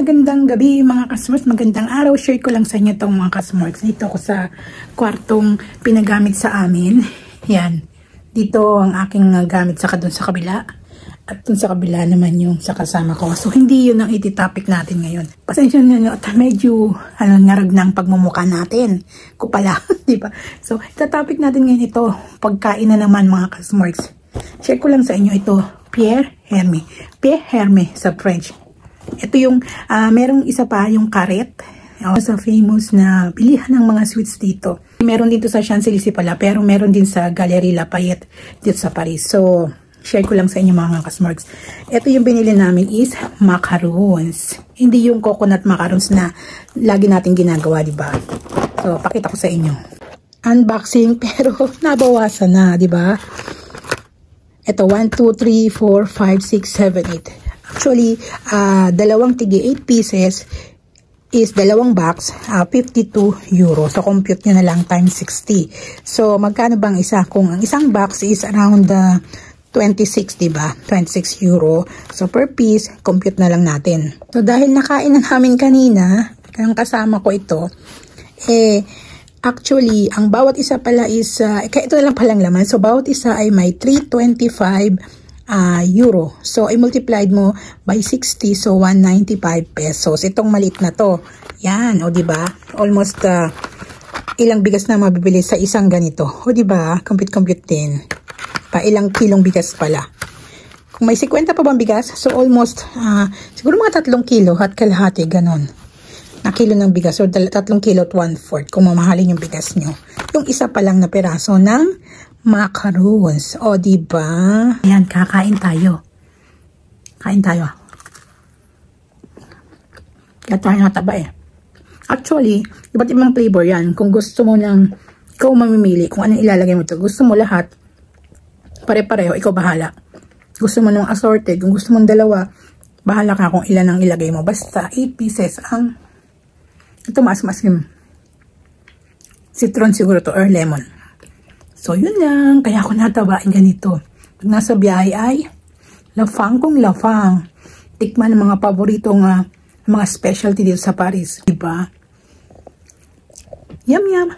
magandang gabi mga kasmorks, magandang araw. Share ko lang sa inyo itong mga kasmorks. Dito ako sa kwartong pinagamit sa amin. Yan. Dito ang aking gamit sa dun sa kabila. At dun sa kabila naman yung sa kasama ko. So hindi yun ang iti-topic natin ngayon. Pasensya nyo at medyo ngarag ng pagmumukha natin. Ko pala, di ba? So ita-topic natin ngayon ito. Pagkain na naman mga kasmorks. Share ko lang sa inyo ito. Pierre Hermé. Pierre Hermé sa French. Ito yung, merong isa pa, yung Caret. Sa famous na bilihan ng mga sweets dito. Meron dito sa Champs-Élysées pala, pero meron din sa Galeries Lafayette dito sa Paris. So, share ko lang sa inyo mga kasmorks. Ito yung binili namin is macarons. Hindi yung coconut macarons na lagi natin ginagawa, diba? So, pakita ko sa inyo. Unboxing, pero nabawasan na, diba? Ito, 1, 2, 3, 4, 5, 6, 7, 8. Actually, dalawang tigi 8 pieces is dalawang box, 52 euro. So, compute nyo na lang times 60. So, magkano bang isa? Kung ang isang box is around 26, diba? 26 euro. So, per piece, compute na lang natin. So, dahil nakain na namin kanina, ang kasama ko ito, actually, ang bawat isa pala is, kaya ito na lang palang laman. So, bawat isa ay may 325 euro. So, i-multiplied mo by 60. So, 195 pesos. Itong maliit na to. Yan. O, diba? Almost, ilang bigas na mabibili sa isang ganito. O, diba? Compute din. Ilang kilong bigas pala. Kung may 50 pa bang bigas, so almost, siguro mga 3 kilo at kalahati, ganon. Na kilo ng bigas. So, 3 kilo at 1/4 kung mamahalin yung bigas nyo. Yung isa pa lang na peraso ng macarons. O, diba? Ayan, kakain tayo. Kain tayo. Kaya tayo nataba eh. Actually, iba't ibang flavor yan. Kung gusto mo ng, ikaw mamimili kung anong ilalagay mo ito. Gusto mo lahat, pare-pareho, ikaw bahala. Gusto mo ng assorted, kung gusto mo dalawa, bahala ka kung ilan ang ilagay mo. Basta 8 pieces ang, ito mas yung citron siguro to or lemon. So, yun lang. Kaya ako natabain ganito. Pag nasa biyahe ay, lafang kong lafang. Tikman ng mga paboritong mga specialty dito sa Paris. Diba? Yum, yum.